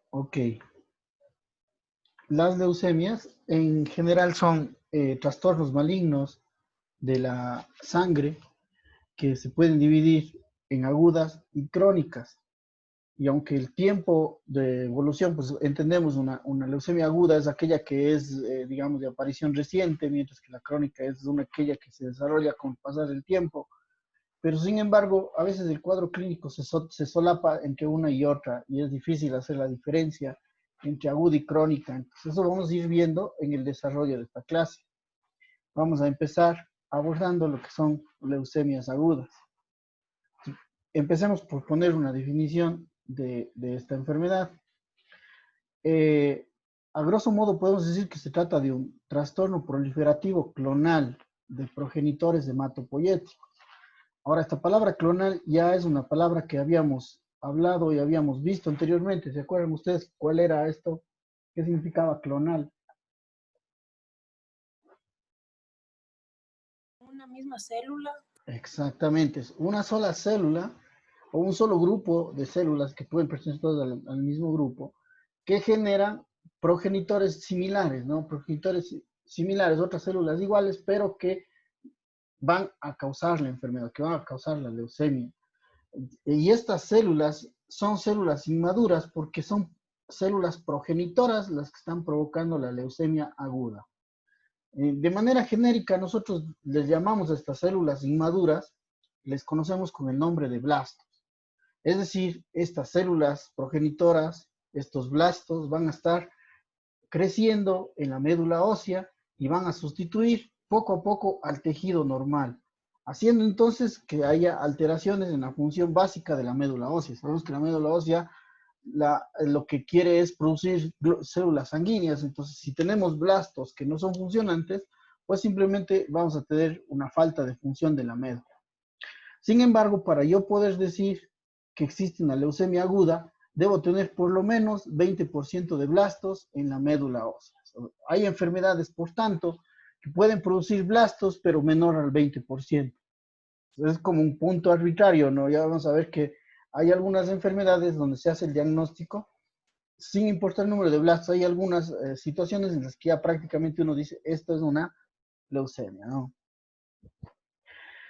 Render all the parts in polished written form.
Ok. Las leucemias en general son trastornos malignos de la sangre que se pueden dividir en agudas y crónicas. Y aunque el tiempo de evolución, pues entendemos una leucemia aguda es aquella que es, digamos, de aparición reciente, mientras que la crónica es una aquella que se desarrolla con el pasar del tiempo. Pero sin embargo, a veces el cuadro clínico se solapa entre una y otra y es difícil hacer la diferencia entre aguda y crónica. Entonces eso vamos a ir viendo en el desarrollo de esta clase. Vamos a empezar abordando lo que son leucemias agudas. Empecemos por poner una definición de esta enfermedad. Eh, a grosso modo podemos decir que se trata de un trastorno proliferativo clonal de progenitores hematopoyéticos. Ahora, esta palabra clonal ya es una palabra que habíamos hablado y habíamos visto anteriormente. ¿Se acuerdan ustedes cuál era esto? ¿Qué significaba clonal? Una misma célula. Exactamente, es una sola célula o un solo grupo de células que pueden pertenecer todas al mismo grupo que generan progenitores similares, ¿no? Progenitores similares, otras células iguales, pero que van a causar la enfermedad, que van a causar la leucemia. Y estas células son células inmaduras porque son células progenitoras las que están provocando la leucemia aguda. De manera genérica, nosotros les llamamos a estas células inmaduras, les conocemos con el nombre de blastos. Es decir, estas células progenitoras, estos blastos, van a estar creciendo en la médula ósea y van a sustituir poco a poco al tejido normal, haciendo entonces que haya alteraciones en la función básica de la médula ósea. Sabemos que la médula ósea lo que quiere es producir células sanguíneas, entonces si tenemos blastos que no son funcionantes, pues simplemente vamos a tener una falta de función de la médula. Sin embargo, para yo poder decir que existe una leucemia aguda, debo tener por lo menos 20% de blastos en la médula ósea. Hay enfermedades, por tanto, que pueden producir blastos, pero menor al 20%. Es como un punto arbitrario, ¿no? Ya vamos a ver que hay algunas enfermedades donde se hace el diagnóstico sin importar el número de blastos. Hay algunas situaciones en las que ya prácticamente uno dice, esto es una leucemia, ¿no?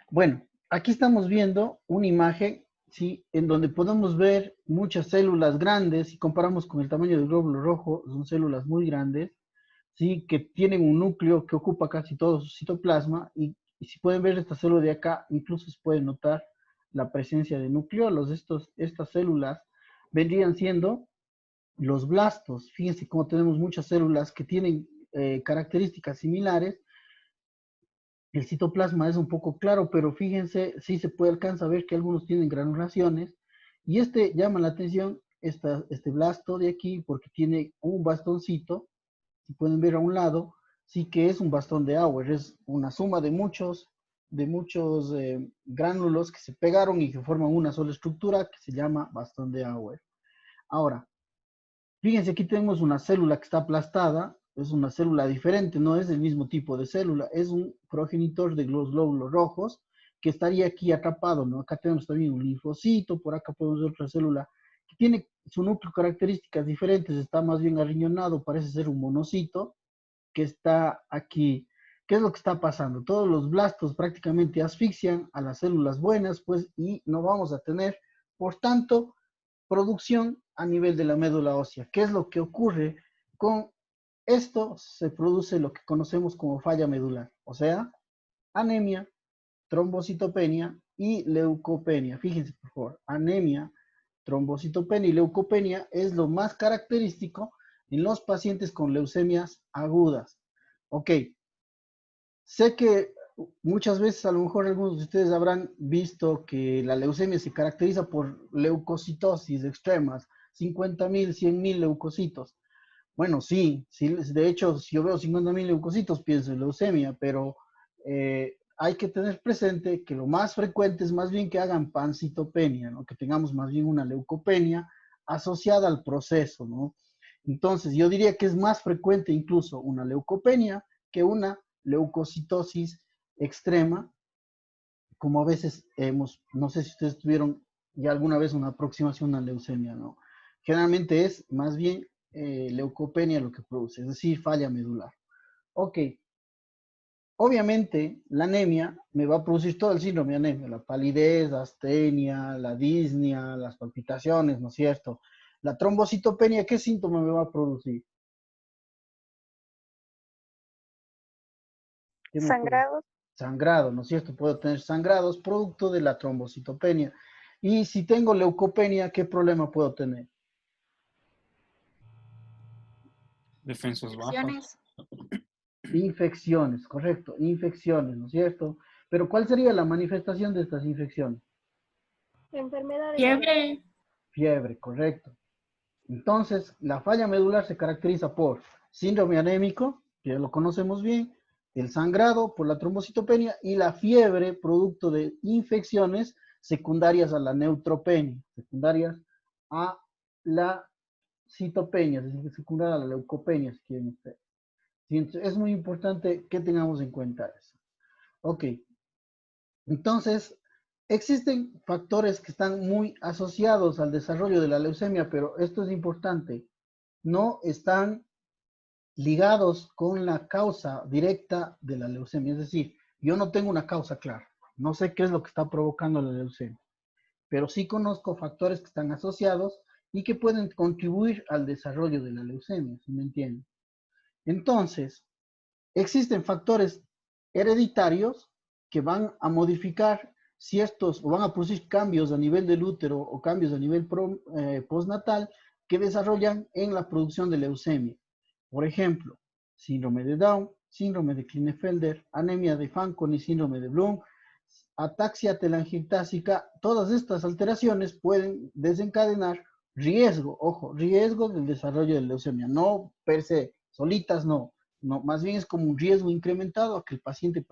Bueno, aquí estamos viendo una imagen, ¿sí? En donde podemos ver muchas células grandes, si comparamos con el tamaño del glóbulo rojo, son células muy grandes, ¿sí? Que tienen un núcleo que ocupa casi todo su citoplasma, y si pueden ver esta célula de acá, incluso se puede notar la presencia de nucleolos. Estas células vendrían siendo los blastos. Fíjense cómo tenemos muchas células que tienen características similares. El citoplasma es un poco claro, pero fíjense, sí se puede alcanzar a ver que algunos tienen granulaciones. Y este llama la atención, este blasto de aquí, porque tiene un bastoncito, si pueden ver a un lado, sí que es un bastón de Auer, es una suma de muchos gránulos que se pegaron y que forman una sola estructura que se llama bastón de Auer. Ahora, fíjense, aquí tenemos una célula que está aplastada, es una célula diferente, no es el mismo tipo de célula, es un progenitor de los glóbulos rojos que estaría aquí atrapado, ¿no? Acá tenemos también un linfocito, por acá podemos ver otra célula que tiene su núcleo características diferentes, está más bien arriñonado, parece ser un monocito que está aquí. ¿Qué es lo que está pasando? Todos los blastos prácticamente asfixian a las células buenas, pues, y no vamos a tener, por tanto, producción a nivel de la médula ósea. ¿Qué es lo que ocurre con esto? Se produce lo que conocemos como falla medular, o sea, anemia, trombocitopenia y leucopenia. Fíjense, por favor, anemia, trombocitopenia y leucopenia es lo más característico en los pacientes con leucemias agudas. Ok, sé que muchas veces a lo mejor algunos de ustedes habrán visto que la leucemia se caracteriza por leucocitosis extremas, 50.000, 100.000 leucocitos. Bueno, sí, sí, de hecho, si yo veo 50.000 leucocitos, pienso en leucemia, pero hay que tener presente que lo más frecuente es más bien que hagan pancitopenia, ¿no? Que tengamos más bien una leucopenia asociada al proceso, ¿no? Entonces, yo diría que es más frecuente incluso una leucopenia que una leucocitosis extrema, como a veces no sé si ustedes tuvieron ya alguna vez una aproximación a leucemia, ¿no? generalmente es más bien leucopenia lo que produce, es decir, falla medular. Ok, obviamente la anemia me va a producir todo el síndrome de anemia, la palidez, la astenia, la disnea, las palpitaciones, ¿no es cierto? La trombocitopenia, ¿qué síntoma me va a producir? ¿Qué me puede? Sangrados. Sangrado, ¿no es cierto? Puedo tener sangrados producto de la trombocitopenia. Y si tengo leucopenia, ¿qué problema puedo tener? Defensas bajas. Infecciones. Infecciones, correcto, infecciones, ¿no es cierto? Pero ¿cuál sería la manifestación de estas infecciones? Enfermedades. Fiebre. Fiebre, correcto. Entonces, la falla medular se caracteriza por síndrome anémico, que ya lo conocemos bien, el sangrado por la trombocitopenia y la fiebre producto de infecciones secundarias a la neutropenia, secundarias a la citopenia, es decir, secundaria a la leucopenia, si quieren ustedes. Es muy importante que tengamos en cuenta eso. Ok, entonces, existen factores que están muy asociados al desarrollo de la leucemia, pero esto es importante, no están ligados con la causa directa de la leucemia. Es decir, yo no tengo una causa clara, no sé qué es lo que está provocando la leucemia, pero sí conozco factores que están asociados y que pueden contribuir al desarrollo de la leucemia, ¿sí me entienden? Entonces, existen factores hereditarios que van a modificar ciertos o van a producir cambios a nivel del útero o cambios a nivel postnatal que desarrollan en la producción de leucemia. Por ejemplo, síndrome de Down, síndrome de Klinefelter, anemia de Fanconi, síndrome de Bloom, ataxia telangiectásica, todas estas alteraciones pueden desencadenar riesgo, ojo, riesgo del desarrollo de leucemia, no per se, solitas no, no, más bien es como un riesgo incrementado a que el paciente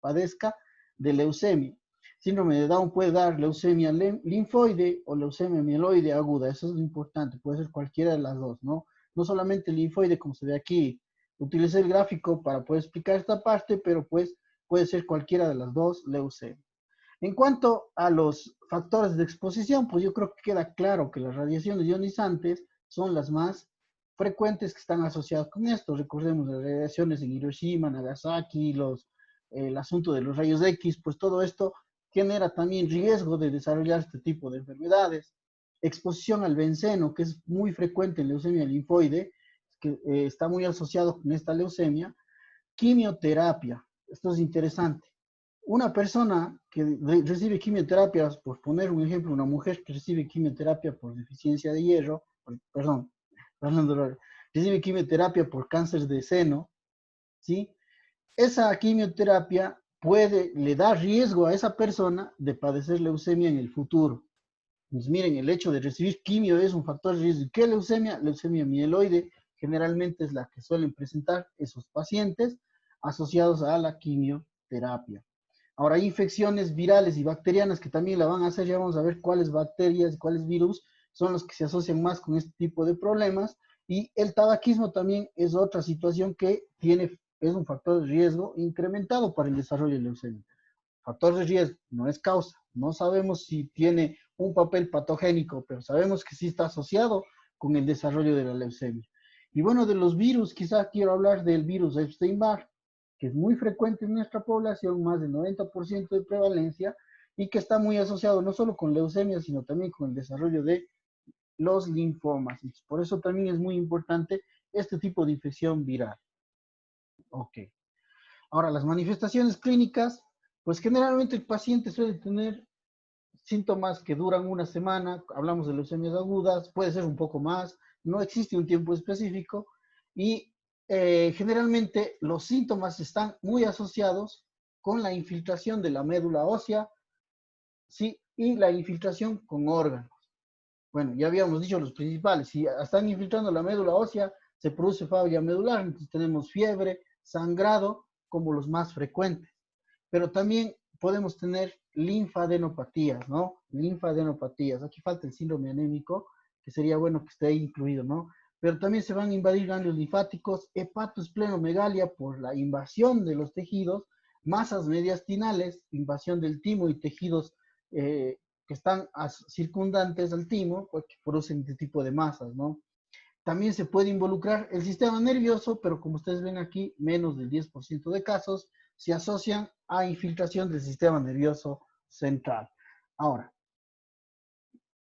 padezca de leucemia. Síndrome de Down puede dar leucemia linfoide o leucemia mieloide aguda, eso es lo importante, puede ser cualquiera de las dos, ¿no? No solamente linfoide como se ve aquí. Utilicé el gráfico para poder explicar esta parte, pero pues puede ser cualquiera de las dos leucemias. En cuanto a los factores de exposición, pues yo creo que queda claro que las radiaciones ionizantes son las más frecuentes que están asociadas con esto. Recordemos las radiaciones en Hiroshima, Nagasaki, el asunto de los rayos X, pues todo esto genera también riesgo de desarrollar este tipo de enfermedades. Exposición al benceno, que es muy frecuente en leucemia linfoide, que está muy asociado con esta leucemia. Quimioterapia, esto es interesante. Una persona que recibe quimioterapia, por poner un ejemplo, una mujer que recibe quimioterapia por deficiencia de hierro, perdón, recibe quimioterapia por cáncer de seno, ¿sí? Esa quimioterapia le da riesgo a esa persona de padecer leucemia en el futuro. Pues miren, el hecho de recibir quimio es un factor de riesgo. ¿Qué leucemia? Leucemia mieloide generalmente es la que suelen presentar esos pacientes asociados a la quimioterapia. Ahora, hay infecciones virales y bacterianas que también la van a hacer. Ya vamos a ver cuáles bacterias y cuáles virus son los que se asocian más con este tipo de problemas. Y el tabaquismo también es otra situación que es un factor de riesgo incrementado para el desarrollo de leucemia. Factor de riesgo no es causa. No sabemos si tiene un papel patogénico, pero sabemos que sí está asociado con el desarrollo de la leucemia. Y bueno, de los virus, quizás quiero hablar del virus Epstein-Barr, que es muy frecuente en nuestra población, más del 90% de prevalencia, y que está muy asociado no solo con leucemia, sino también con el desarrollo de los linfomas. Y por eso también es muy importante este tipo de infección viral. Ok. Ahora, las manifestaciones clínicas, pues generalmente el paciente suele tener síntomas que duran una semana, hablamos de leucemias agudas, puede ser un poco más, no existe un tiempo específico y generalmente los síntomas están muy asociados con la infiltración de la médula ósea, ¿sí? Y la infiltración con órganos. Bueno, ya habíamos dicho los principales, si están infiltrando la médula ósea, se produce falla medular, entonces tenemos fiebre, sangrado, como los más frecuentes. Pero también podemos tener linfadenopatías, ¿no? Linfadenopatías. Aquí falta el síndrome anémico, que sería bueno que esté ahí incluido, ¿no? Pero también se van a invadir ganglios linfáticos, hepatosplenomegalia por la invasión de los tejidos, masas mediastinales, invasión del timo y tejidos que están circundantes al timo, pues, que producen este tipo de masas, ¿no? También se puede involucrar el sistema nervioso, pero como ustedes ven aquí, menos del 10% de casos se asocian a infiltración del sistema nervioso central. Ahora,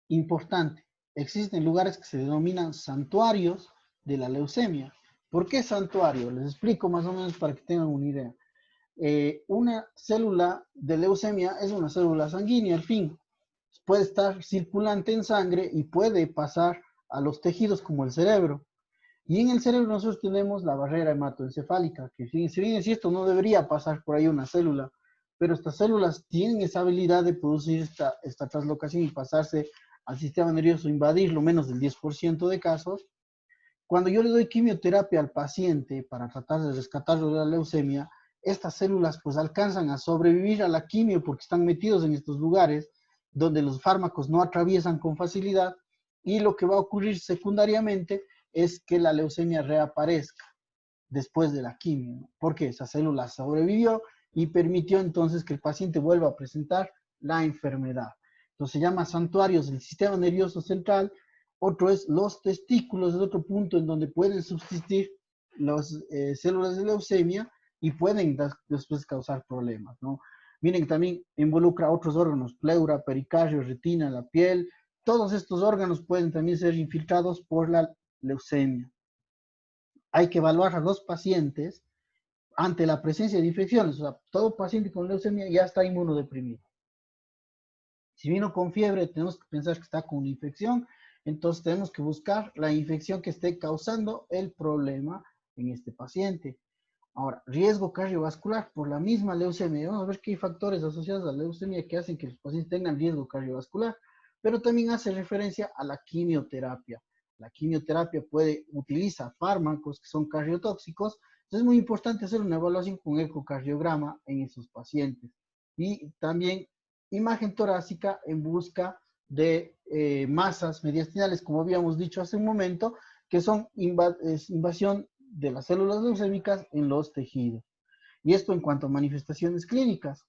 importante, existen lugares que se denominan santuarios de la leucemia. ¿Por qué santuario? Les explico más o menos para que tengan una idea. Una célula de leucemia es una célula sanguínea, al fin. Puede estar circulante en sangre y puede pasar a los tejidos como el cerebro. Y en el cerebro nosotros tenemos la barrera hematoencefálica, que si bien es cierto, no debería pasar por ahí una célula, pero estas células tienen esa habilidad de producir esta translocación y pasarse al sistema nervioso, invadirlo menos del 10% de casos. Cuando yo le doy quimioterapia al paciente para tratar de rescatarlo de la leucemia, estas células pues alcanzan a sobrevivir a la quimio porque están metidos en estos lugares donde los fármacos no atraviesan con facilidad, y lo que va a ocurrir secundariamente es que la leucemia reaparezca después de la quimio, porque esa célula sobrevivió y permitió entonces que el paciente vuelva a presentar la enfermedad. Entonces se llama santuarios del sistema nervioso central. Otro es los testículos, es otro punto en donde pueden subsistir las células de leucemia y pueden después causar problemas, ¿no? Miren que también involucra otros órganos, pleura, pericardio, retina, la piel. Todos estos órganos pueden también ser infiltrados por la leucemia. Hay que evaluar a los pacientes ante la presencia de infecciones. O sea, todo paciente con leucemia ya está inmunodeprimido. Si vino con fiebre, tenemos que pensar que está con una infección, entonces tenemos que buscar la infección que esté causando el problema en este paciente. Ahora, riesgo cardiovascular por la misma leucemia. Vamos a ver qué hay factores asociados a la leucemia que hacen que los pacientes tengan riesgo cardiovascular, pero también hace referencia a la quimioterapia. La quimioterapia utiliza fármacos que son cardiotóxicos, entonces es muy importante hacer una evaluación con ecocardiograma en esos pacientes. Y también imagen torácica en busca de masas mediastinales, como habíamos dicho hace un momento, que son invasión de las células leucémicas en los tejidos. Y esto en cuanto a manifestaciones clínicas.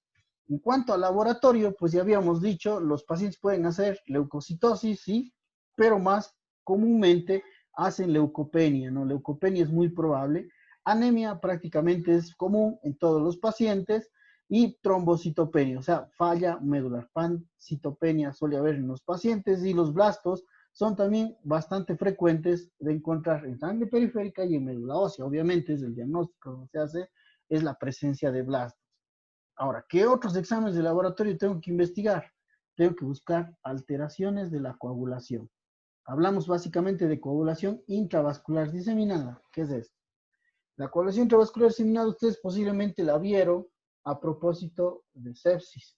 En cuanto al laboratorio, pues ya habíamos dicho, los pacientes pueden hacer leucocitosis, sí, pero más comúnmente hacen leucopenia, ¿no? Leucopenia es muy probable. Anemia prácticamente es común en todos los pacientes, y trombocitopenia, o sea, falla medular. Pancitopenia suele haber en los pacientes, y los blastos son también bastante frecuentes de encontrar en sangre periférica y en médula ósea. Obviamente es el diagnóstico que se hace, es la presencia de blastos. Ahora, ¿qué otros exámenes de laboratorio tengo que investigar? Tengo que buscar alteraciones de la coagulación. Hablamos básicamente de coagulación intravascular diseminada. ¿Qué es esto? La coagulación intravascular diseminada ustedes posiblemente la vieron a propósito de sepsis.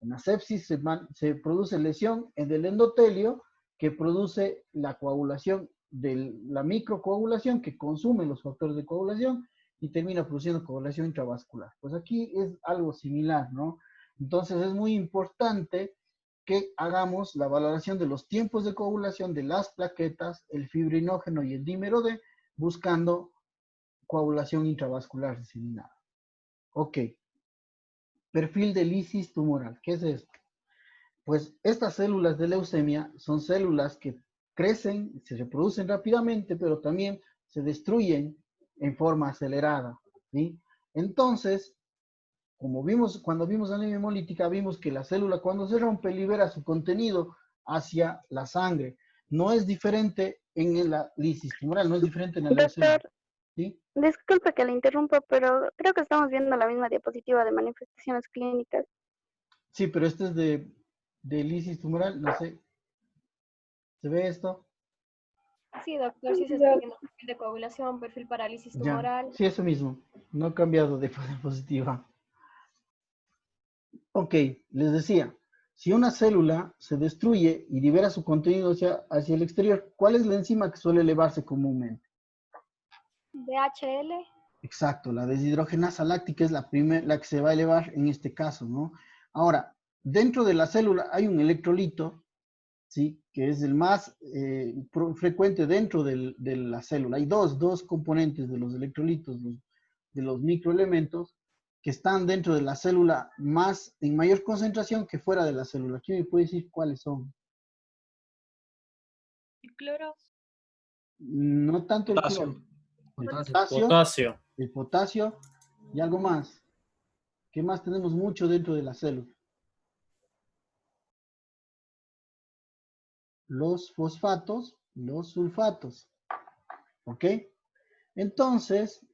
En la sepsis se produce lesión en el endotelio que produce la coagulación de la microcoagulación que consume los factores de coagulación y termina produciendo coagulación intravascular. Pues aquí es algo similar, ¿no? Entonces es muy importante que hagamos la valoración de los tiempos de coagulación de las plaquetas, el fibrinógeno y el dímero D, buscando coagulación intravascular diseminada. Ok. Perfil de lisis tumoral. ¿Qué es esto? Pues estas células de leucemia son células que crecen, se reproducen rápidamente, pero también se destruyen en forma acelerada, ¿sí? Entonces, como vimos, cuando vimos anemia hemolítica, vimos que la célula cuando se rompe libera su contenido hacia la sangre. No es diferente en la lisis tumoral, no es diferente en la leucemia. Doctor, ¿Sí? disculpe que le interrumpa, pero creo que estamos viendo la misma diapositiva de manifestaciones clínicas. Sí, pero este es de lisis tumoral, no sé. ¿Se ve esto? Sí, doctor, sí se está viendo perfil de coagulación, perfil parálisis Ya, tumoral. sí, eso mismo. No ha cambiado de diapositiva. Ok, les decía, si una célula se destruye y libera su contenido hacia el exterior, ¿cuál es la enzima que suele elevarse comúnmente? DHL. Exacto, la deshidrogenasa láctica es la que se va a elevar en este caso, ¿no? Ahora, dentro de la célula hay un electrolito, ¿sí? Que es el más frecuente dentro de la célula. Hay dos componentes de los electrolitos, de los microelementos, que están dentro de la célula en mayor concentración que fuera de la célula. ¿Quién me puede decir cuáles son? ¿El cloro? No tanto el Potasio. cloro. El Potasio. potasio, Potasio. el potasio y algo más. ¿Qué más tenemos mucho dentro de la célula? Los fosfatos, los sulfatos. ¿Ok? Entonces,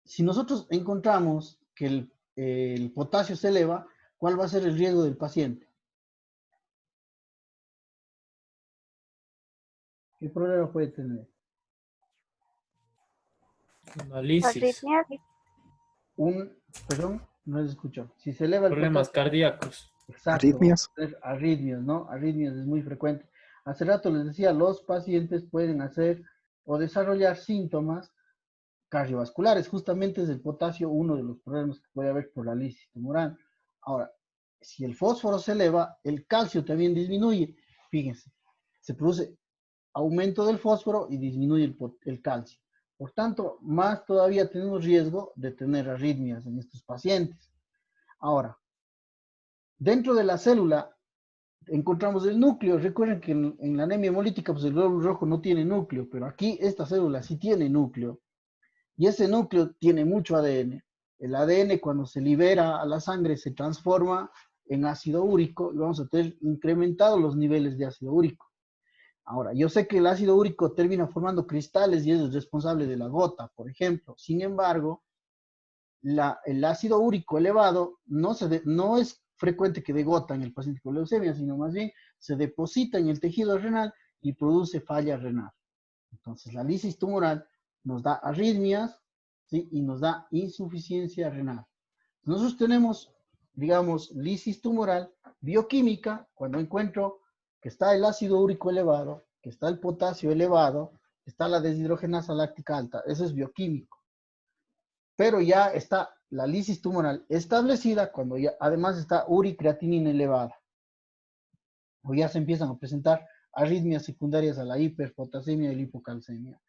si nosotros encontramos que el potasio se eleva, ¿cuál va a ser el riesgo del paciente? ¿Qué problema puede tener? Análisis. Arritmias. Perdón, no se escuchó. Si se eleva el Problemas potasio, cardíacos. exacto, Arritmias. vamos a tener arritmias, ¿no? Arritmias es muy frecuente. Hace rato les decía, los pacientes pueden hacer o desarrollar síntomas cardiovasculares. Justamente es el potasio uno de los problemas que puede haber por la lisis tumoral. Ahora, si el fósforo se eleva, el calcio también disminuye. Fíjense, se produce aumento del fósforo y disminuye el calcio. Por tanto, más todavía tenemos riesgo de tener arritmias en estos pacientes. Ahora, dentro de la célula encontramos el núcleo. Recuerden que en la anemia hemolítica, pues el glóbulo rojo no tiene núcleo, pero aquí esta célula sí tiene núcleo. Y ese núcleo tiene mucho ADN. El ADN cuando se libera a la sangre se transforma en ácido úrico y vamos a tener incrementados los niveles de ácido úrico. Ahora, yo sé que el ácido úrico termina formando cristales y es responsable de la gota, por ejemplo. Sin embargo, el ácido úrico elevado no es frecuente que dé gota en el paciente con leucemia, sino más bien se deposita en el tejido renal y produce falla renal. Entonces, la lisis tumoral nos da arritmias, ¿sí? Y nos da insuficiencia renal. Nosotros tenemos, digamos, lisis tumoral bioquímica cuando encuentro que está el ácido úrico elevado, que está el potasio elevado, que está la deshidrogenasa láctica alta. Eso es bioquímico. Pero ya está la lisis tumoral establecida cuando ya además está uricreatinina elevada. O ya se empiezan a presentar arritmias secundarias a la hiperpotasemia y la hipocalcemia.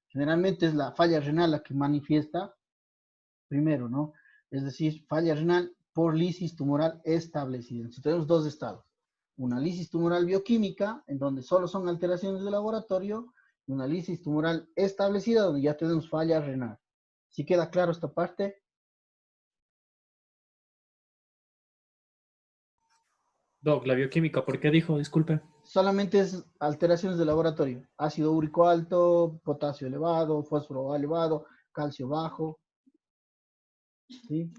Generalmente es la falla renal la que manifiesta primero, ¿no? Es decir, falla renal por lisis tumoral establecida. Entonces tenemos dos estados. Una lisis tumoral bioquímica, en donde solo son alteraciones de laboratorio, y una lisis tumoral establecida, donde ya tenemos falla renal. ¿Sí queda claro esta parte? Doc, la bioquímica, ¿por qué dijo? Disculpe. Solamente es alteraciones de laboratorio. Ácido úrico alto, potasio elevado, fósforo elevado, calcio bajo. ¿Sí?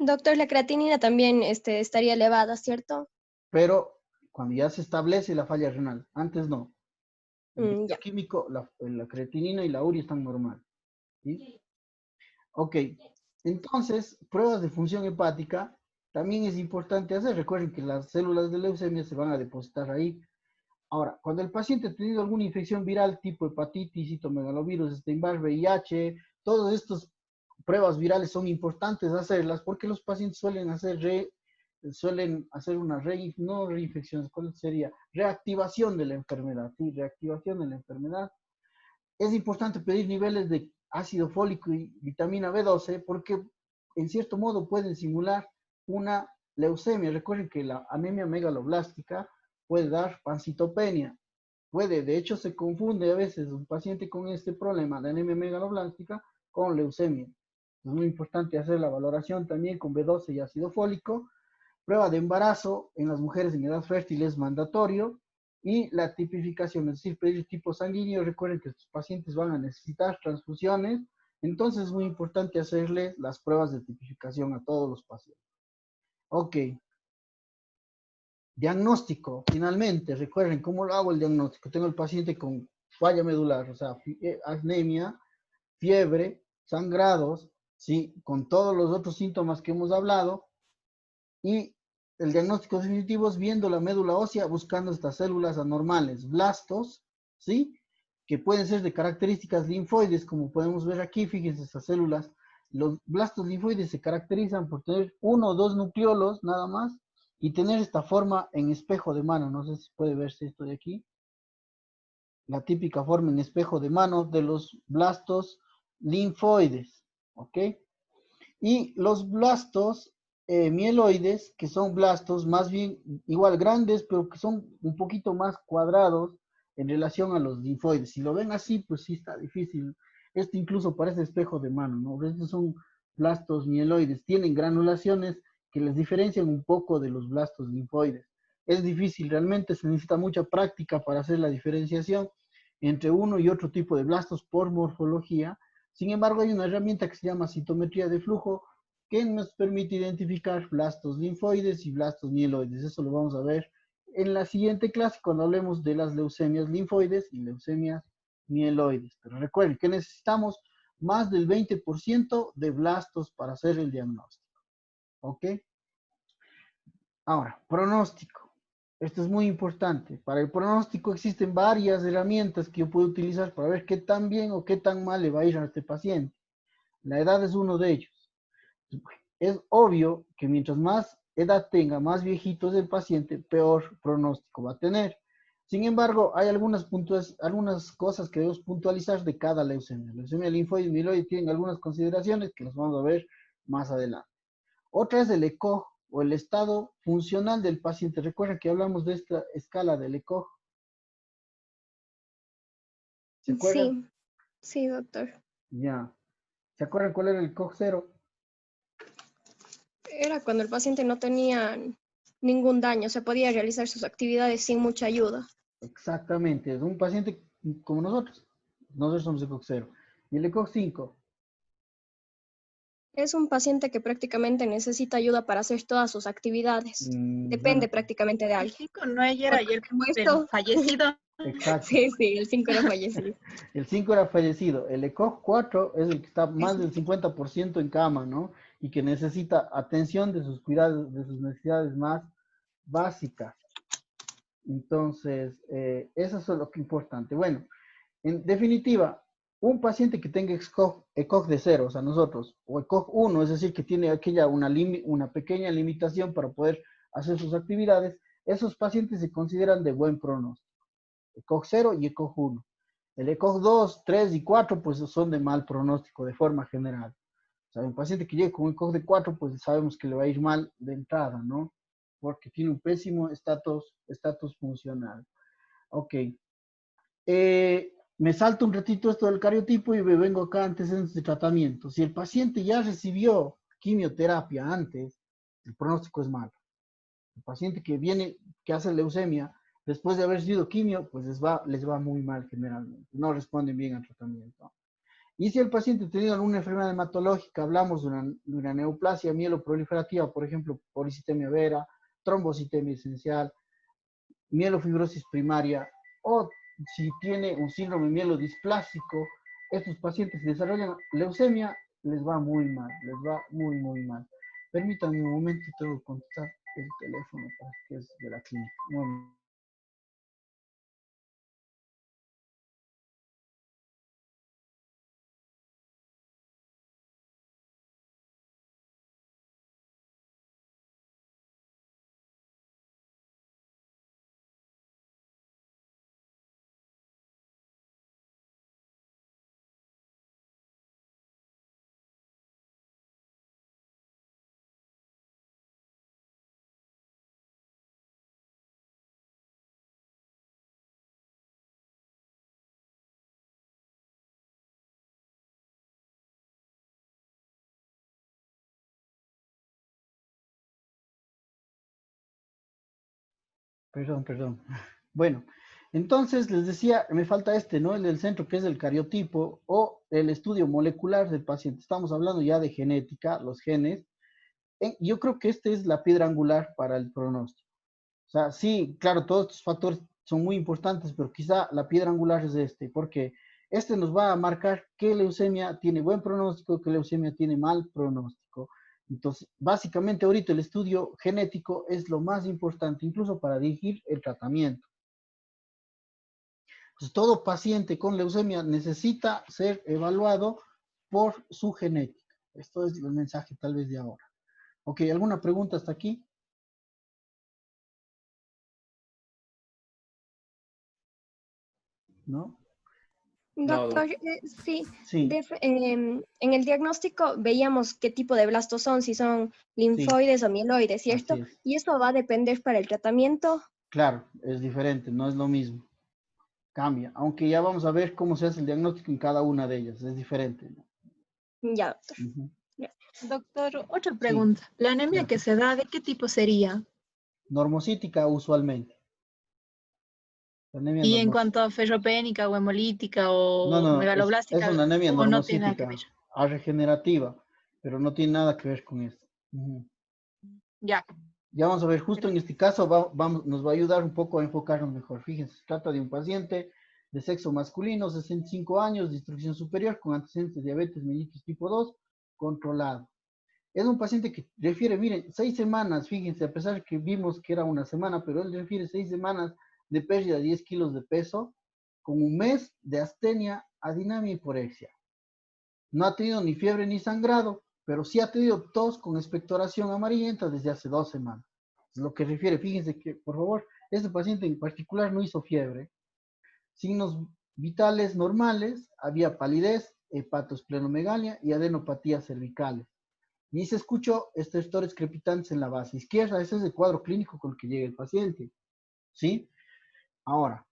Doctor, la creatinina también estaría elevada, ¿cierto? Pero cuando ya se establece la falla renal, antes no. El Ya. químico, la creatinina y la urea están normal. ¿Sí? Ok, entonces, pruebas de función hepática también es importante hacer. Recuerden que las células de leucemia se van a depositar ahí. Ahora, cuando el paciente ha tenido alguna infección viral tipo hepatitis, citomegalovirus, Epstein-Barr, VIH, todas estas pruebas virales son importantes hacerlas porque los pacientes suelen hacer una no reinfección, ¿cuál sería? Reactivación de la enfermedad, ¿sí? Reactivación de la enfermedad. Es importante pedir niveles de ácido fólico y vitamina B12 porque en cierto modo pueden simular una leucemia. Recuerden que la anemia megaloblástica puede dar pancitopenia. De hecho, se confunde a veces un paciente con este problema de anemia megaloblástica con leucemia. Es muy importante hacer la valoración también con B12 y ácido fólico. Prueba de embarazo en las mujeres en edad fértil es mandatorio. Y la tipificación, es decir, pedir tipo sanguíneo. Recuerden que estos pacientes van a necesitar transfusiones. Entonces es muy importante hacerles las pruebas de tipificación a todos los pacientes. Ok. Diagnóstico, finalmente, recuerden, ¿cómo lo hago el diagnóstico? Tengo el paciente con falla medular, o sea, anemia, fiebre, sangrados, ¿sí? Con todos los otros síntomas que hemos hablado. Y el diagnóstico definitivo es viendo la médula ósea, buscando estas células anormales, blastos, ¿sí? Que pueden ser de características linfoides, como podemos ver aquí, fíjense estas células. Los blastos linfoides se caracterizan por tener uno o dos nucleolos, nada más, y tener esta forma en espejo de mano. No sé si puede verse esto de aquí. La típica forma en espejo de mano de los blastos linfoides. ¿ok? Y los blastos mieloides, que son blastos más bien igual grandes, pero que son un poquito más cuadrados en relación a los linfoides. Si lo ven así, pues sí está difícil. Este incluso parece espejo de mano, ¿no? Estos son blastos mieloides. Tienen granulaciones que les diferencian un poco de los blastos linfoides. Es difícil, realmente se necesita mucha práctica para hacer la diferenciación entre uno y otro tipo de blastos por morfología. Sin embargo, hay una herramienta que se llama citometría de flujo que nos permite identificar blastos linfoides y blastos mieloides. Eso lo vamos a ver en la siguiente clase cuando hablemos de las leucemias linfoides y leucemias mieloides. Pero recuerden que necesitamos más del 20% de blastos para hacer el diagnóstico. ¿Ok? Ahora, pronóstico. Esto es muy importante. Para el pronóstico existen varias herramientas que yo puedo utilizar para ver qué tan bien o qué tan mal le va a ir a este paciente. La edad es uno de ellos. Es obvio que mientras más edad tenga, más viejito es el paciente, peor pronóstico va a tener. Sin embargo, hay algunas cosas que debemos puntualizar de cada leucemia. La leucemia linfoide y mieloide tienen algunas consideraciones que las vamos a ver más adelante. Otra es el ECOG o el estado funcional del paciente. Recuerden que hablamos de esta escala del ECOG. ¿Se acuerdan? Sí, doctor. Ya. ¿Se acuerdan cuál era el ECOG 0? Era cuando el paciente no tenía ningún daño, se podía realizar sus actividades sin mucha ayuda. Exactamente, es un paciente como nosotros. Nosotros somos ECOG 0. Y el ECOG 5. Es un paciente que prácticamente necesita ayuda para hacer todas sus actividades. Depende prácticamente de El alguien. 5 no era ayer Como el esto, fallecido. Exacto. sí, el 5 era fallecido. El 5 era fallecido. El ECOG 4 es el que está más del 50% en cama, ¿no? Y que necesita atención de sus cuidados, de sus necesidades más básicas. Entonces, eso es lo que es importante. Bueno, en definitiva, un paciente que tenga ECOG de 0, o sea, nosotros, o ECOG 1, es decir, que tiene una pequeña limitación para poder hacer sus actividades, esos pacientes se consideran de buen pronóstico. ECOG 0 y ECOG 1. El ECOG 2, 3 y 4, pues son de mal pronóstico de forma general. O sea, un paciente que llegue con un ECOG de 4, pues sabemos que le va a ir mal de entrada, ¿no? Porque tiene un pésimo estatus funcional. Ok. Me salto un ratito esto del cariotipo y me vengo acá antecedentes de tratamiento. Si el paciente ya recibió quimioterapia antes, el pronóstico es malo. El paciente que hace leucemia, después de haber sido quimio, pues les va muy mal generalmente. No responden bien al tratamiento. Y si el paciente ha tenido alguna enfermedad hematológica, hablamos de una neoplasia mieloproliferativa, por ejemplo, policitemia vera, trombocitemia esencial, mielofibrosis primaria, o si tiene un síndrome mielodisplásico, estos pacientes si desarrollan leucemia, les va muy mal, les va muy, muy mal. Permítanme un momento, tengo que contestar el teléfono, que es de la clínica. Un Perdón. Bueno, entonces les decía, me falta ¿no? El del centro, que es el cariotipo o el estudio molecular del paciente. Estamos hablando ya de genética, los genes. Yo creo que esta es la piedra angular para el pronóstico. O sea, sí, claro, todos estos factores son muy importantes, pero quizá la piedra angular es porque este nos va a marcar qué leucemia tiene buen pronóstico, qué leucemia tiene mal pronóstico. Entonces, básicamente ahorita el estudio genético es lo más importante, incluso para dirigir el tratamiento. Entonces, todo paciente con leucemia necesita ser evaluado por su genética. Esto es el mensaje tal vez de ahora. Ok, ¿alguna pregunta hasta aquí? ¿No? Doctor, sí, Sí, en el diagnóstico veíamos qué tipo de blastos son, si son linfoides o mieloides, así ¿cierto? es. Y eso va a depender para el tratamiento. Claro, es diferente, no es lo mismo. Cambia, aunque ya vamos a ver cómo se hace el diagnóstico en cada una de ellas, es diferente, ¿no? Ya, doctor. Ujú. Ya. Doctor, otra Sí, pregunta. ¿La anemia ya. que se da, de qué tipo sería? Normocítica usualmente. La anemia Y en normocítica. cuanto a ferropénica o hemolítica No, o no, es megaloblástica, una anemia o no tiene nada que ver. normocítica, regenerativa, pero no tiene nada que ver con esto. Ujú. Ya. Ya vamos a ver, justo en este caso nos va a ayudar un poco a enfocarnos mejor. Fíjense, se trata de un paciente de sexo masculino, 65 años, distribución superior, con antecedentes de diabetes mellitus tipo 2, controlado. Es un paciente que refiere, miren, 6 semanas, fíjense, a pesar que vimos que era una semana, pero él refiere 6 semanas de pérdida de 10 kilos de peso, con un mes de astenia, adinamia y hiporexia. No ha tenido ni fiebre ni sangrado, pero sí ha tenido tos con expectoración amarillenta desde hace 2 semanas. Es lo que refiere, fíjense que, por favor, este paciente en particular no hizo fiebre. Signos vitales normales, había palidez, hepatosplenomegalia y adenopatías cervicales. Ni se escuchó estertores crepitantes en la base izquierda. Ese es el cuadro clínico con el que llega el paciente. ¿Sí? Ahora,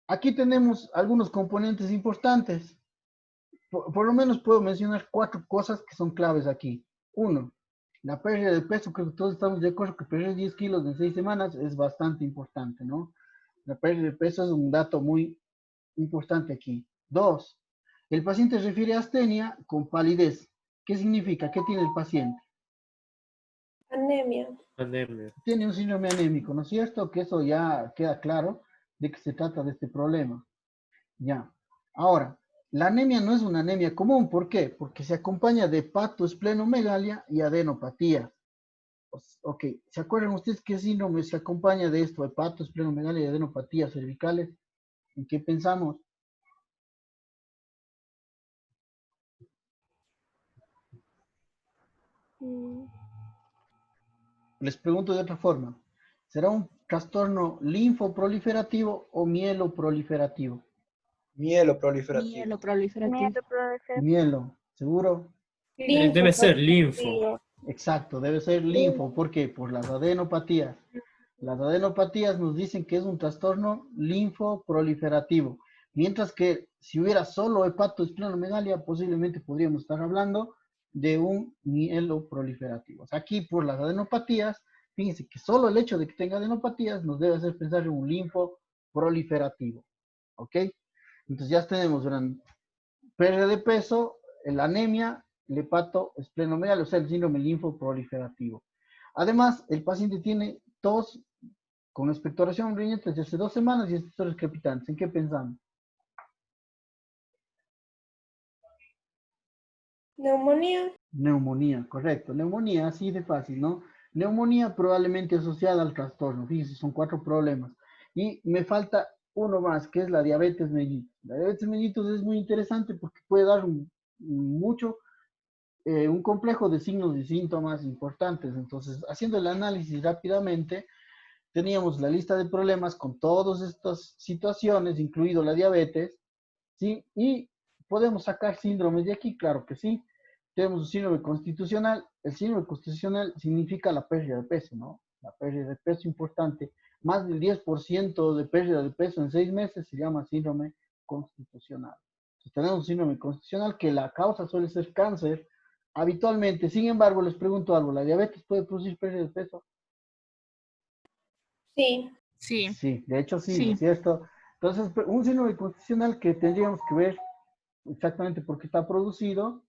aquí tenemos algunos componentes importantes. Por lo menos puedo mencionar 4 cosas que son claves aquí. Uno, la pérdida de peso. Creo que todos estamos de acuerdo que perder 10 kilos en 6 semanas es bastante importante, ¿no? La pérdida de peso es un dato muy importante aquí. Dos, el paciente refiere a astenia con palidez. ¿Qué significa? ¿Qué tiene el paciente? Anemia. Anemia. Tiene un síndrome anémico, ¿no es cierto? Que eso ya queda claro de que se trata de este problema. Ya. Ahora, la anemia no es una anemia común. ¿Por qué? Porque se acompaña de hepatoesplenomegalia y adenopatía. Ok, ¿se acuerdan ustedes qué síndrome se acompaña de esto? Hepatoesplenomegalia y adenopatías cervicales. ¿En qué pensamos? Mm, Les pregunto de otra forma. ¿Será un trastorno linfoproliferativo o mieloproliferativo? Mieloproliferativo. Mieloproliferativo. Miedo, profe. Mielo, ¿seguro? Debe ser linfo. Exacto, debe ser linfo. ¿Por qué? Por las adenopatías. Las adenopatías nos dicen que es un trastorno linfoproliferativo. Mientras que si hubiera solo hepatoesplenomegalia, posiblemente podríamos estar hablando de un mieloproliferativo. O sea, aquí por las adenopatías, fíjense que solo el hecho de que tenga adenopatías nos debe hacer pensar en un linfoproliferativo. ¿Ok? Entonces ya tenemos pérdida de peso, la anemia, el hepatoesplenomegalia, o sea, el síndrome linfoproliferativo. Además, el paciente tiene tos con expectoración amarillenta desde hace 2 semanas y estertores crepitantes. ¿En qué pensamos? Neumonía. Neumonía, correcto. Neumonía, así de fácil, ¿no? Neumonía probablemente asociada al trastorno. Fíjense, son 4 problemas. Y me falta uno más, que es la diabetes mellitus. La diabetes mellitus es muy interesante porque puede dar un complejo de signos y síntomas importantes. Entonces, haciendo el análisis rápidamente, teníamos la lista de problemas con todas estas situaciones, incluido la diabetes, ¿sí? Y podemos sacar síndromes de aquí, claro que sí. Tenemos un síndrome constitucional. El síndrome constitucional significa la pérdida de peso, ¿no? La pérdida de peso importante. Más del 10% de pérdida de peso en 6 meses se llama síndrome constitucional. Entonces, tenemos un síndrome constitucional que la causa suele ser cáncer habitualmente. Sin embargo, les pregunto algo, ¿la diabetes puede producir pérdida de peso? Sí. Sí. Sí, de hecho sí, ¿no Sí. es cierto? Entonces, un síndrome constitucional que tendríamos que ver exactamente por qué está producido.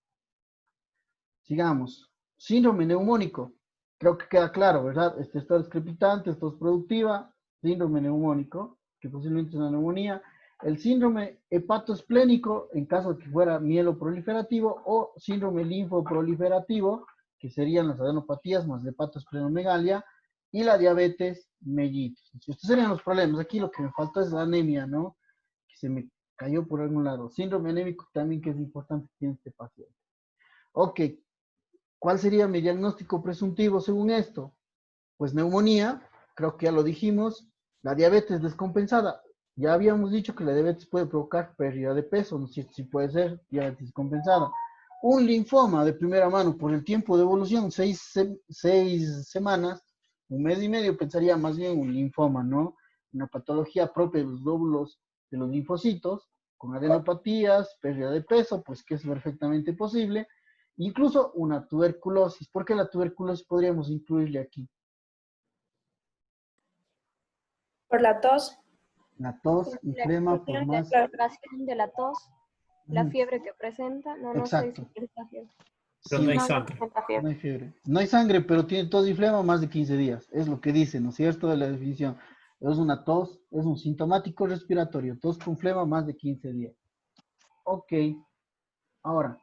Sigamos. Síndrome neumónico. Creo que queda claro, ¿verdad? Estertores crepitantes, tos productiva, síndrome neumónico, que posiblemente es una neumonía. El síndrome hepatoesplénico, en caso de que fuera mieloproliferativo, o síndrome linfoproliferativo, que serían las adenopatías más la hepatoesplenomegalia, y la diabetes mellitus. Estos serían los problemas. Aquí lo que me faltó es la anemia, ¿no? Que se me cayó por algún lado. Síndrome anémico también que es importante que tiene este paciente. Ok, ¿cuál sería mi diagnóstico presuntivo según esto? Pues neumonía, creo que ya lo dijimos, la diabetes descompensada. Ya habíamos dicho que la diabetes puede provocar pérdida de peso, ¿no es cierto? Sí puede ser diabetes compensada. Un linfoma de primera mano por el tiempo de evolución, 6 semanas, 1 mes y medio, pensaría más bien un linfoma, ¿no? Una patología propia de los glóbulos de los linfocitos, con adenopatías, pérdida de peso, pues que es perfectamente posible. Incluso una tuberculosis. ¿Por qué la tuberculosis podríamos incluirle aquí? Por la tos. La tos La inflama por más... explicación de la tos, la Ujú, fiebre que presenta, no sé si exacto. presenta fiebre. Pero Sí, no hay No sangre. presenta no fiebre. hay fiebre. No hay sangre, pero tiene tos y flema más de 15 días. Es lo que dice, ¿no es cierto? De la definición. Es una tos, es un sintomático respiratorio. Tos con flema más de 15 días. Ok. Ahora,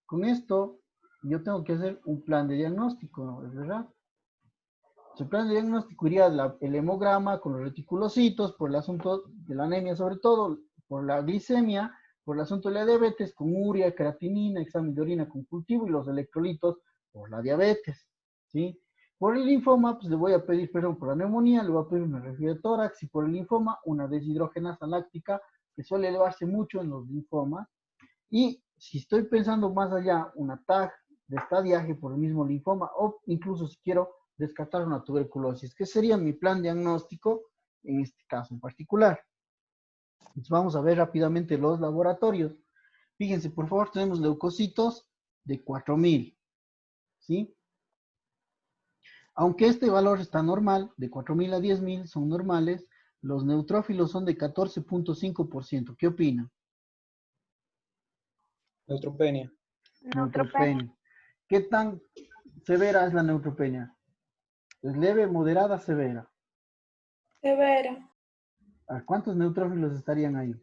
con esto, yo tengo que hacer un plan de diagnóstico, ¿no? ¿Es verdad? Su plan de diagnóstico iría el hemograma con los reticulocitos, por el asunto de la anemia sobre todo, por la glicemia, por el asunto de la diabetes, con urea, creatinina, examen de orina con cultivo y los electrolitos por la diabetes, ¿sí? Por el linfoma, pues le voy a pedir, perdón, por la neumonía, le voy a pedir una revisión de tórax y por el linfoma, una deshidrogenasa láctica que suele elevarse mucho en los linfomas. Y si estoy pensando más allá, una TAG de estadiaje por el mismo linfoma, o incluso si quiero descartar una tuberculosis, que sería mi plan diagnóstico en este caso en particular. Entonces vamos a ver rápidamente los laboratorios. Fíjense, por favor, tenemos leucocitos de 4000, ¿sí? Aunque este valor está normal, de 4000 a 10000 son normales, los neutrófilos son de 14.5%. ¿Qué opinan? Neutropenia. Neutropenia. ¿Qué tan severa es la neutropenia? ¿Es leve, moderada, severa? Severa. ¿A cuántos neutrófilos estarían ahí?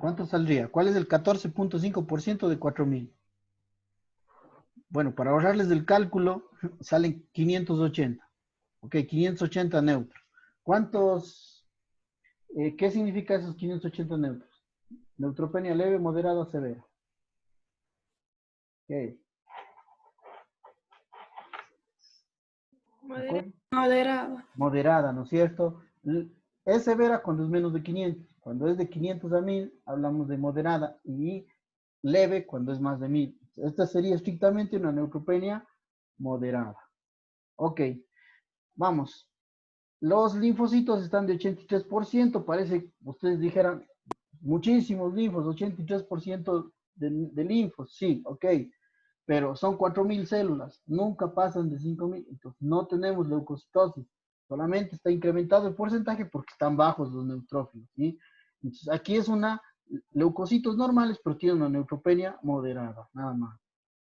¿Cuánto saldría? ¿Cuál es el 14.5% de 4000? Bueno, para ahorrarles del cálculo, salen 580. Ok, 580 neutros. ¿Cuántos? ¿Qué significa esos 580 neutros? Neutropenia leve, moderada, severa. Ok. ¿De acuerdo? Moderada. Moderada, ¿no es cierto? Es severa cuando es menos de 500. Cuando es de 500 a 1000, hablamos de moderada. Y leve cuando es más de 1000. Esta sería estrictamente una neutropenia moderada. Ok, vamos. Los linfocitos están de 83%. Parece, ustedes dijeran, muchísimos linfos, 83% de linfos. Sí, ok. Pero son 4000 células, nunca pasan de 5000, entonces no tenemos leucocitosis, solamente está incrementado el porcentaje porque están bajos los neutrófilos, ¿sí? Entonces aquí es una leucocitos normales, pero tiene una neutropenia moderada, nada más.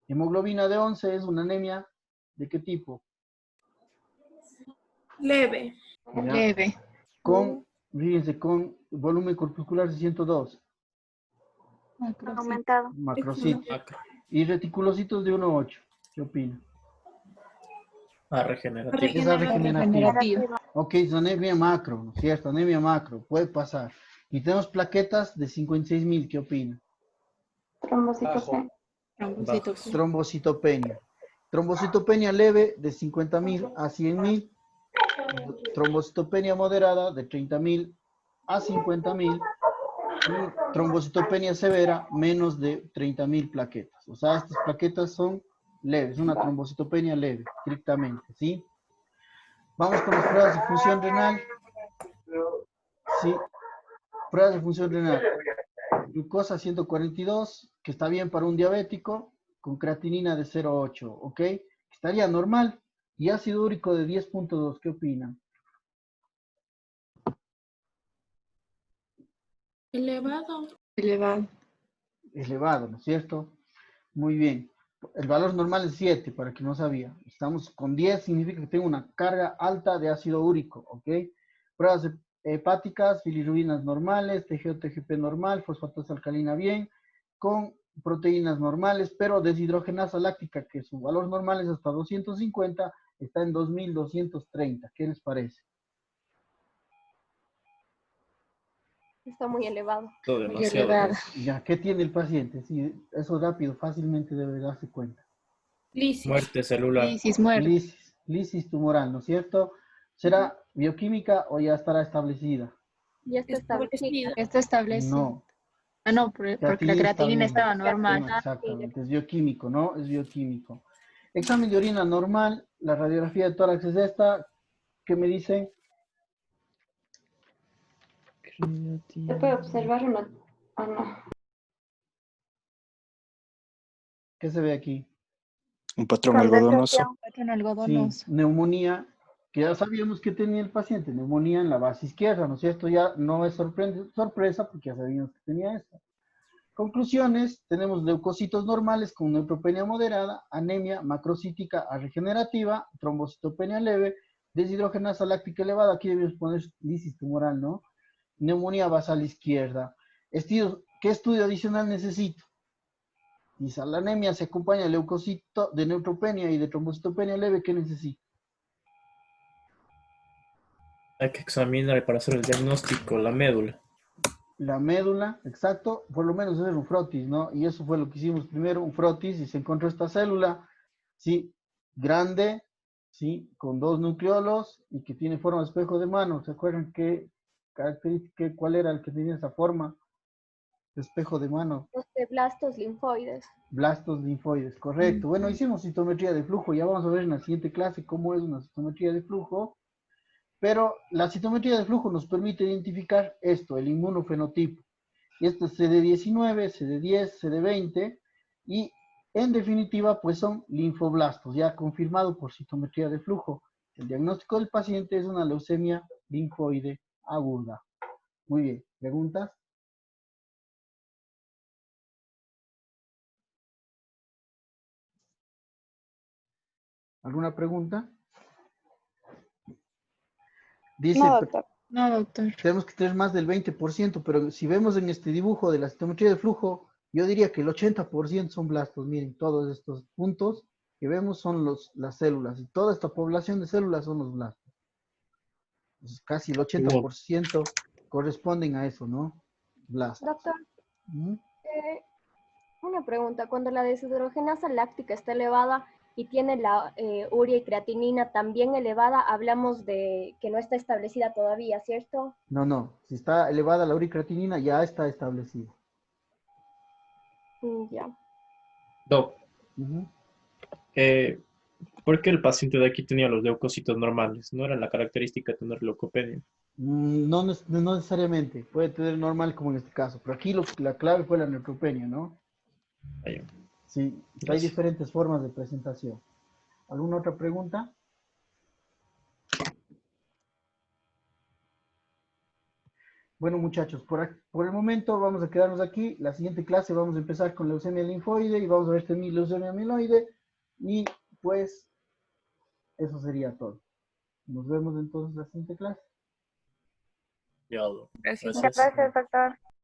Hemoglobina de 11 es una anemia, ¿de qué tipo? Leve. Ya, Leve. con, fíjense, con volumen corpuscular de 102, Aumentado. macrocitos, Macro. y reticulocitos de 1,8. ¿Qué opina? Regenerativo. Esa regenerativa. Regenerativo. Ok, es anemia macro, ¿no es cierto? Anemia macro, puede pasar. Y tenemos plaquetas de 56,000, ¿qué opina? Bajo. Bajos. Trombocitopenia. Trombocitopenia leve de 50,000 a 100,000. Trombocitopenia moderada de 30,000 a 50,000. Y trombocitopenia severa menos de 30,000 plaquetas. O sea, estas plaquetas son leves, una trombocitopenia leve, estrictamente, ¿sí? Vamos con las pruebas de función renal. Sí, pruebas de función renal. Glucosa 142, que está bien para un diabético, con creatinina de 0,8, ¿ok? Estaría normal. Y ácido úrico de 10,2, ¿qué opinan? Elevado. Elevado. Elevado, ¿no es cierto? Muy bien. El valor normal es 7, para que no sabía. Estamos con 10, significa que tengo una carga alta de ácido úrico, ¿ok? Pruebas hepáticas, bilirrubinas normales, TGO-TGP normal, fosfatasa alcalina bien, con proteínas normales, pero deshidrogenasa láctica, que su valor normal es hasta 250, está en 2230. ¿Qué les parece? Está muy elevado. Todo Muy demasiado. elevada. Ya, ¿qué tiene el paciente? Sí, eso rápido, fácilmente debe darse cuenta. Lisis. Muerte celular. Lisis, muerte. Lisis tumoral, ¿no es cierto? ¿Será bioquímica o ya estará establecida? Ya está establecido. Establecida. Esto establece. No, Ah, no, porque la está creatinina bien. estaba normal. Exactamente, es bioquímico, ¿no? Es bioquímico. Examen de orina normal, la radiografía de tórax es esta. ¿Qué me dice? Se puede observar una... Ah, no. ¿Qué se ve aquí? Un patrón algodonoso. Patrón Sí, algodonoso. neumonía, que ya sabíamos que tenía el paciente, neumonía en la base izquierda, ¿no es cierto? Ya no es sorpresa porque ya sabíamos que tenía esto. Conclusiones, tenemos leucocitos normales con neutropenia moderada, anemia macrocítica a regenerativa, trombocitopenia leve, deshidrogenasa láctica elevada, aquí debemos poner lisis tumoral, ¿no? Neumonía basal izquierda. ¿Qué estudio adicional necesito? Y si la anemia se acompaña de leucocito, de neutropenia y de trombocitopenia leve, ¿qué necesito? Hay que examinar para hacer el diagnóstico, la médula. La médula, exacto, por lo menos es un frotis, ¿no? Y eso fue lo que hicimos primero, un frotis, y se encontró esta célula, ¿sí? Grande, ¿sí? Con 2 nucleolos y que tiene forma de espejo de mano. ¿Se acuerdan qué característica, cuál era el que tenía esa forma de espejo de mano? Los de blastos linfoides. Blastos linfoides, correcto. Bueno, hicimos citometría de flujo, ya vamos a ver en la siguiente clase cómo es una citometría de flujo, pero la citometría de flujo nos permite identificar esto, el inmunofenotipo. Y esto es CD19, CD10, CD20, y en definitiva, pues son linfoblastos, ya confirmado por citometría de flujo. El diagnóstico del paciente es una leucemia linfoide aguda. Muy bien, ¿preguntas? ¿Alguna pregunta? Dice, No, doctor. No, doctor. tenemos que tener más del 20%, pero si vemos en este dibujo de la citometría de flujo, yo diría que el 80% son blastos. Miren, todos estos puntos que vemos son las células, y toda esta población de células son los blastos. Entonces, casi el 80% corresponden a eso, ¿no? Blastos. Doctor, Ujú. una pregunta. Cuando la deshidrogenasa láctica está elevada y tiene la urea y creatinina también elevada, hablamos de que no está establecida todavía, ¿cierto? No. Si está elevada la uricreatinina, ya está establecido. Ya. Doc, Ujú. ¿por qué el paciente de aquí tenía los leucocitos normales? ¿No era la característica tener leucopenia? No, no necesariamente. Puede tener normal como en este caso. Pero aquí la clave fue la neutropenia, ¿no? Ahí. Sí, hay Gracias. diferentes formas de presentación. ¿Alguna otra pregunta? Bueno, muchachos, por el momento vamos a quedarnos aquí. La siguiente clase vamos a empezar con leucemia linfoide y vamos a ver leucemia amiloide. Y pues eso sería todo. Nos vemos entonces en la siguiente clase. Ya, Doc. Gracias. Gracias. Gracias, doctor.